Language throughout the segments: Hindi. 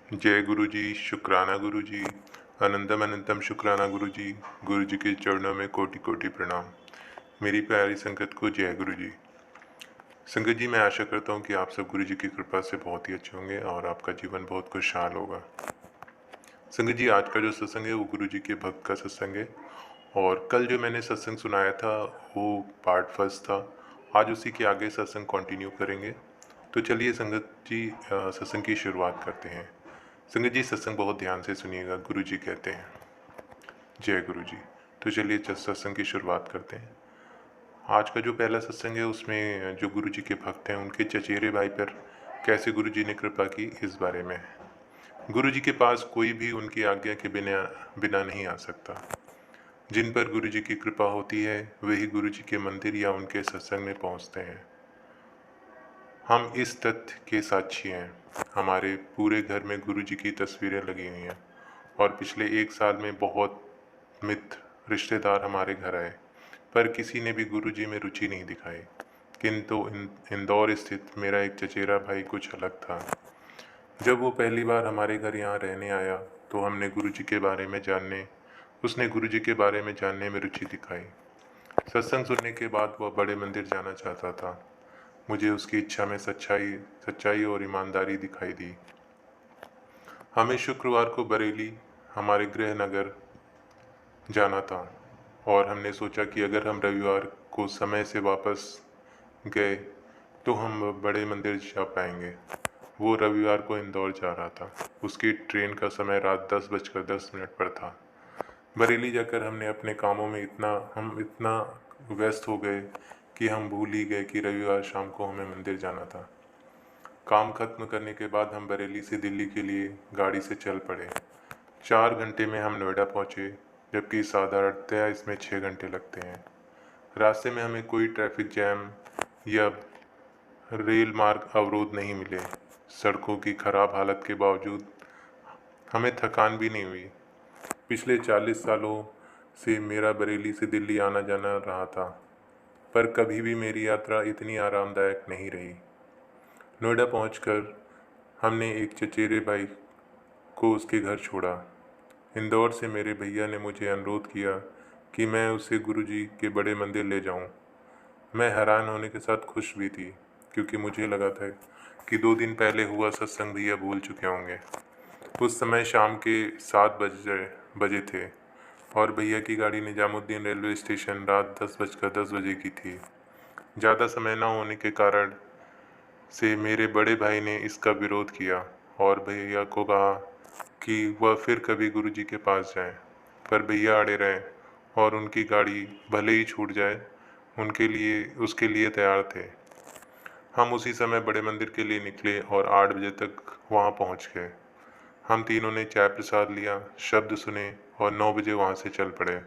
जय गुरु जी, शुक्राना गुरु जी, अनंतम अनंतम शुक्राना गुरु जी के चरणों में कोटि कोटि प्रणाम। मेरी प्यारी संगत को जय गुरु जी। संगत जी, मैं आशा करता हूँ कि आप सब गुरु जी की कृपा से बहुत ही अच्छे होंगे और आपका जीवन बहुत खुशहाल होगा। संगत जी, आज का जो सत्संग है वो गुरु जी के भक्त का सत्संग है और कल जो मैंने सत्संग सुनाया था वो पार्ट फर्स्ट था। आज उसी के आगे सत्संग कंटिन्यू करेंगे। तो चलिए संगत जी, सत्संग की शुरुआत करते हैं। संगत जी, सत्संग बहुत ध्यान से सुनिएगा। गुरु जी कहते हैं, जय गुरु जी। तो चलिए सत्संग की शुरुआत करते हैं। आज का जो पहला सत्संग है उसमें जो गुरु जी के भक्त हैं उनके चचेरे भाई पर कैसे गुरु जी ने कृपा की, इस बारे में है। गुरु जी के पास कोई भी उनकी आज्ञा के बिना बिना नहीं आ सकता। जिन पर गुरु जी की कृपा होती है वही गुरु जी के मंदिर या उनके सत्संग में पहुंचते हैं। हम इस तथ्य के साक्षी हैं। हमारे पूरे घर में गुरु जी की तस्वीरें लगी हुई हैं और पिछले 1 साल में बहुत मित्र रिश्तेदार हमारे घर आए, पर किसी ने भी गुरु जी में रुचि नहीं दिखाई। किंतु इंदौर स्थित मेरा एक चचेरा भाई कुछ अलग था। जब वो पहली बार हमारे घर यहाँ रहने आया तो उसने गुरु जी के बारे में जानने में रुचि दिखाई। सत्संग सुनने के बाद वह बड़े मंदिर जाना चाहता था। मुझे उसकी इच्छा में सच्चाई और ईमानदारी दिखाई दी। हमें शुक्रवार को बरेली, हमारे गृह नगर, जाना था और हमने सोचा कि अगर हम रविवार को समय से वापस गए तो हम बड़े मंदिर जा पाएंगे। वो रविवार को इंदौर जा रहा था। उसकी ट्रेन का समय रात 10:10 पर था। बरेली जाकर हमने अपने कामों में इतना व्यस्त हो गए कि हम भूल ही गए कि रविवार शाम को हमें मंदिर जाना था। काम खत्म करने के बाद हम बरेली से दिल्ली के लिए गाड़ी से चल पड़े। 4 घंटे में हम नोएडा पहुंचे, जबकि साधारणतया इसमें 6 घंटे लगते हैं। रास्ते में हमें कोई ट्रैफिक जैम या रेल मार्ग अवरोध नहीं मिले। सड़कों की खराब हालत के बावजूद हमें थकान भी नहीं हुई। पिछले 40 सालों से मेरा बरेली से दिल्ली आना जाना रहा था, पर कभी भी मेरी यात्रा इतनी आरामदायक नहीं रही। नोएडा पहुंचकर हमने एक चचेरे भाई को उसके घर छोड़ा। इंदौर से मेरे भैया ने मुझे अनुरोध किया कि मैं उसे गुरुजी के बड़े मंदिर ले जाऊं। मैं हैरान होने के साथ खुश भी थी, क्योंकि मुझे लगा था कि 2 दिन पहले हुआ सत्संग भैया भूल चुके होंगे। उस समय शाम के 7 बजे थे और भैया की गाड़ी निजामुद्दीन रेलवे स्टेशन रात 10:10 की थी। ज़्यादा समय न होने के कारण से मेरे बड़े भाई ने इसका विरोध किया और भैया को कहा कि वह फिर कभी गुरुजी के पास जाए, पर भैया अड़े रहे और उनकी गाड़ी भले ही छूट जाए उसके लिए तैयार थे। हम उसी समय बड़े मंदिर के लिए निकले और 8 बजे तक वहाँ पहुँच गए। हम तीनों ने चाय प्रसाद लिया, शब्द सुने और 9 बजे वहाँ से चल पड़े।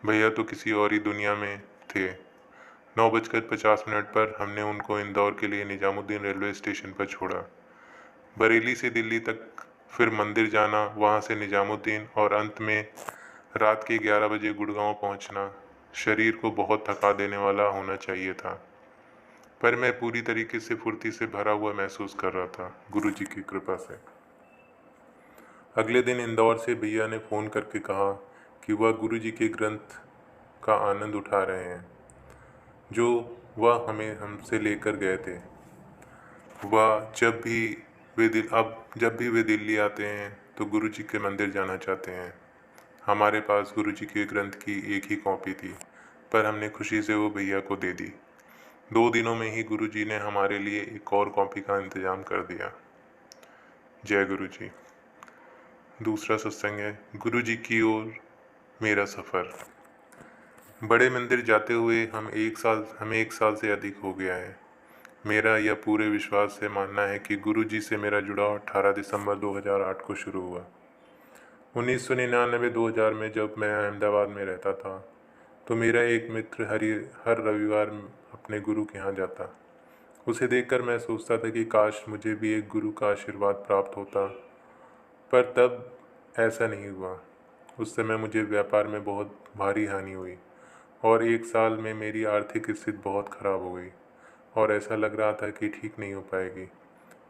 भैया तो किसी और ही दुनिया में थे। 9:50 पर हमने उनको इंदौर के लिए निजामुद्दीन रेलवे स्टेशन पर छोड़ा। बरेली से दिल्ली तक, फिर मंदिर जाना, वहाँ से निजामुद्दीन और अंत में रात के 11 बजे गुड़गांव पहुँचना शरीर को बहुत थका देने वाला होना चाहिए था, पर मैं पूरी तरीके से फुर्ती से भरा हुआ महसूस कर रहा था, गुरुजी की कृपा से। अगले दिन इंदौर से भैया ने फ़ोन करके कहा कि वह गुरुजी के ग्रंथ का आनंद उठा रहे हैं, जो वह हमें हमसे लेकर गए थे। वह जब भी वे दिल्ली आते हैं तो गुरुजी के मंदिर जाना चाहते हैं। हमारे पास गुरुजी के ग्रंथ की एक ही कॉपी थी, पर हमने खुशी से वो भैया को दे दी। 2 दिनों में ही गुरुजी ने हमारे लिए एक और कॉपी का इंतजाम कर दिया। जय गुरुजी। दूसरा सत्संग है, गुरुजी की ओर मेरा सफ़र। बड़े मंदिर जाते हुए हमें 1 साल से अधिक हो गया है। मेरा यह पूरे विश्वास से मानना है कि गुरुजी से मेरा जुड़ाव 18 दिसंबर 2008 को शुरू हुआ। 1999-2000 में जब मैं अहमदाबाद में रहता था तो मेरा एक मित्र हर रविवार अपने गुरु के यहाँ जाता। उसे देखकर मैं सोचता था कि काश मुझे भी एक गुरु का आशीर्वाद प्राप्त होता, पर तब ऐसा नहीं हुआ। उस समय मुझे व्यापार में बहुत भारी हानि हुई और 1 साल में मेरी आर्थिक स्थिति बहुत खराब हो गई और ऐसा लग रहा था कि ठीक नहीं हो पाएगी।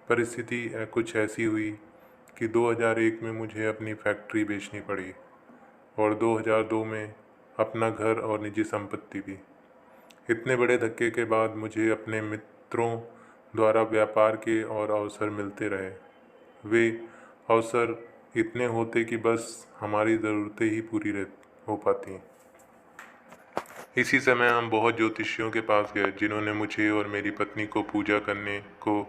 परिस्थिति कुछ ऐसी हुई कि 2001 में मुझे अपनी फैक्ट्री बेचनी पड़ी और 2002 में अपना घर और निजी संपत्ति भी। इतने बड़े धक्के के बाद मुझे अपने मित्रों द्वारा व्यापार के और अवसर मिलते रहे। वे अवसर इतने होते कि बस हमारी ज़रूरतें ही पूरी हो पाती। इसी समय हम बहुत ज्योतिषियों के पास गए जिन्होंने मुझे और मेरी पत्नी को पूजा करने को,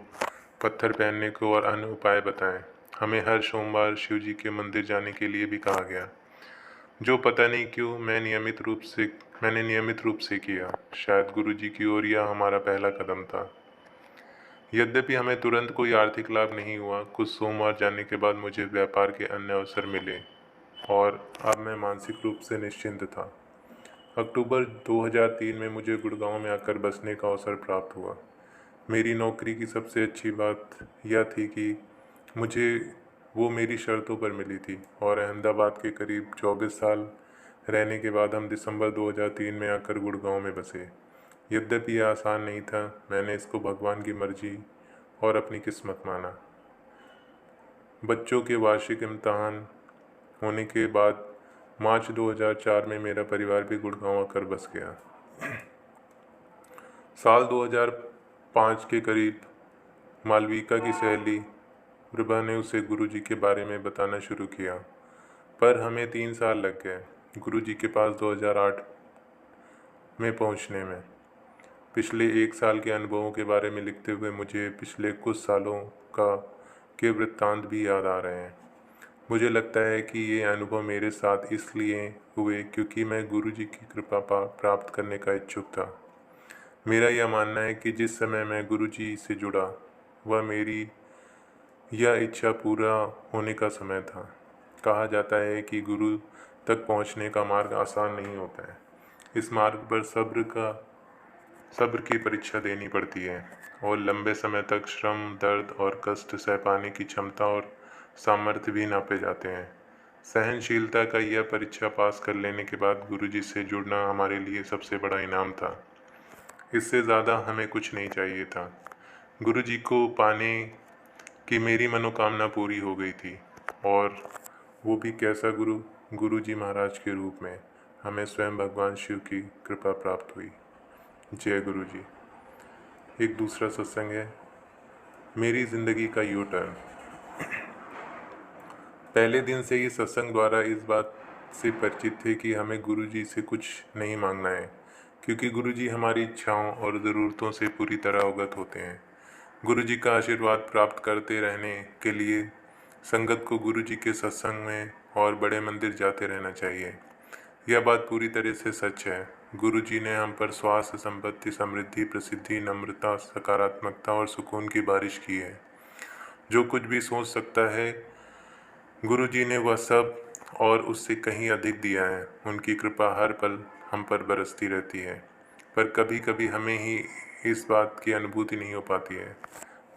पत्थर पहनने को और अन्य उपाय बताए। हमें हर सोमवार शिव जी के मंदिर जाने के लिए भी कहा गया, जो पता नहीं क्यों मैंने नियमित रूप से किया। शायद गुरु जी की ओर यह हमारा पहला कदम था। यद्यपि हमें तुरंत कोई आर्थिक लाभ नहीं हुआ, कुछ सोमवार जाने के बाद मुझे व्यापार के अन्य अवसर मिले और अब मैं मानसिक रूप से निश्चिंत था। अक्टूबर 2003 में मुझे गुड़गांव में आकर बसने का अवसर प्राप्त हुआ। मेरी नौकरी की सबसे अच्छी बात यह थी कि मुझे वो मेरी शर्तों पर मिली थी और अहमदाबाद के करीब 24 साल रहने के बाद हम दिसंबर 2003 में आकर गुड़गांव में बसे। यद्यपि यह आसान नहीं था, मैंने इसको भगवान की मर्जी और अपनी किस्मत माना। बच्चों के वार्षिक इम्तहान होने के बाद मार्च 2004 में मेरा परिवार भी गुड़गांव आकर बस गया। साल 2005 के करीब मालविका की सहेली प्रभा ने उसे गुरुजी के बारे में बताना शुरू किया, पर हमें 3 साल लग गए गुरुजी के पास 2008 में पहुंचने में। पिछले 1 साल के अनुभवों के बारे में लिखते हुए मुझे पिछले कुछ सालों के वृत्तांत भी याद आ रहे हैं। मुझे लगता है कि ये अनुभव मेरे साथ इसलिए हुए क्योंकि मैं गुरुजी की कृपा प्राप्त करने का इच्छुक था। मेरा यह मानना है कि जिस समय मैं गुरुजी से जुड़ा, वह मेरी यह इच्छा पूरा होने का समय था। कहा जाता है कि गुरु तक पहुंचने का मार्ग आसान नहीं होता है। इस मार्ग पर सब्र की परीक्षा देनी पड़ती है और लंबे समय तक श्रम, दर्द और कष्ट सह पाने की क्षमता और सामर्थ्य भी नापे जाते हैं। सहनशीलता का यह परीक्षा पास कर लेने के बाद गुरुजी से जुड़ना हमारे लिए सबसे बड़ा इनाम था। इससे ज़्यादा हमें कुछ नहीं चाहिए था। गुरुजी को पाने की मेरी मनोकामना पूरी हो गई थी और वो भी कैसा गुरुजी महाराज के रूप में। हमें स्वयं भगवान शिव की कृपा प्राप्त हुई। जय गुरुजी। एक दूसरा सत्संग है, मेरी ज़िंदगी का यू टर्न। पहले दिन से ही सत्संग द्वारा इस बात से परिचित थे कि हमें गुरुजी से कुछ नहीं मांगना है, क्योंकि गुरुजी हमारी इच्छाओं और ज़रूरतों से पूरी तरह अवगत होते हैं। गुरुजी का आशीर्वाद प्राप्त करते रहने के लिए संगत को गुरुजी के सत्संग में और बड़े मंदिर जाते रहना चाहिए। यह बात पूरी तरह से सच है। गुरुजी ने हम पर स्वास्थ्य, संपत्ति, समृद्धि, प्रसिद्धि, नम्रता, सकारात्मकता और सुकून की बारिश की है। जो कुछ भी सोच सकता है, गुरुजी ने वह सब और उससे कहीं अधिक दिया है। उनकी कृपा हर पल हम पर बरसती रहती है, पर कभी कभी हमें ही इस बात की अनुभूति नहीं हो पाती है।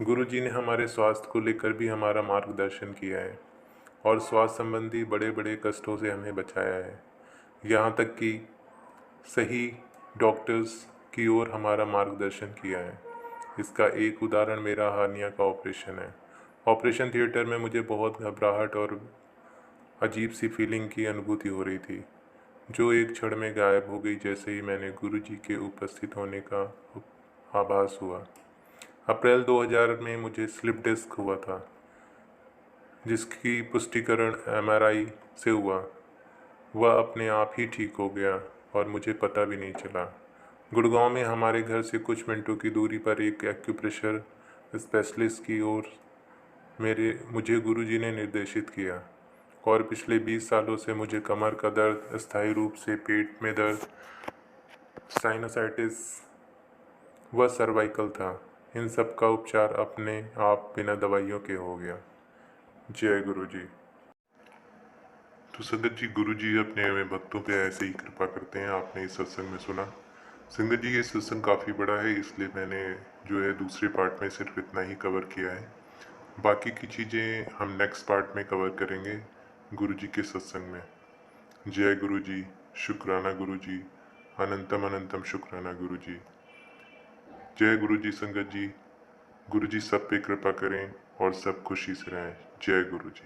गुरुजी ने हमारे स्वास्थ्य को लेकर भी हमारा मार्गदर्शन किया है और स्वास्थ्य संबंधी बड़े बड़े कष्टों से हमें बचाया है, यहाँ तक कि सही डॉक्टर्स की ओर हमारा मार्गदर्शन किया है। इसका एक उदाहरण मेरा हार्निया का ऑपरेशन है। ऑपरेशन थिएटर में मुझे बहुत घबराहट और अजीब सी फीलिंग की अनुभूति हो रही थी, जो एक क्षण में गायब हो गई जैसे ही मैंने गुरुजी के उपस्थित होने का आभास हुआ। अप्रैल 2000 में मुझे स्लिप डिस्क हुआ था, जिसकी पुष्टिकरण MRI से हुआ। वह अपने आप ही ठीक हो गया और मुझे पता भी नहीं चला। गुड़गांव में हमारे घर से कुछ मिनटों की दूरी पर एक एक्यूप्रेशर स्पेशलिस्ट की ओर मुझे गुरुजी ने निर्देशित किया और पिछले 20 सालों से मुझे कमर का दर्द, अस्थायी रूप से पेट में दर्द, साइनसाइटिस व सर्वाइकल था। इन सब का उपचार अपने आप बिना दवाइयों के हो गया। जय गुरुजी। तो संगत जी, गुरुजी अपने भक्तों पे ऐसे ही कृपा करते हैं। आपने इस सत्संग में सुना। संगत जी, ये सत्संग काफ़ी बड़ा है, इसलिए मैंने जो है दूसरे पार्ट में सिर्फ इतना ही कवर किया है। बाकी की चीज़ें हम नेक्स्ट पार्ट में कवर करेंगे गुरुजी के सत्संग में। जय गुरुजी, शुक्राना गुरुजी, अनंतम अनंतम शुक्राना गुरुजी। जय गुरुजी। संगत जी, गुरुजी सब पे कृपा करें और सब खुशी से रहें। जय गुरु जी।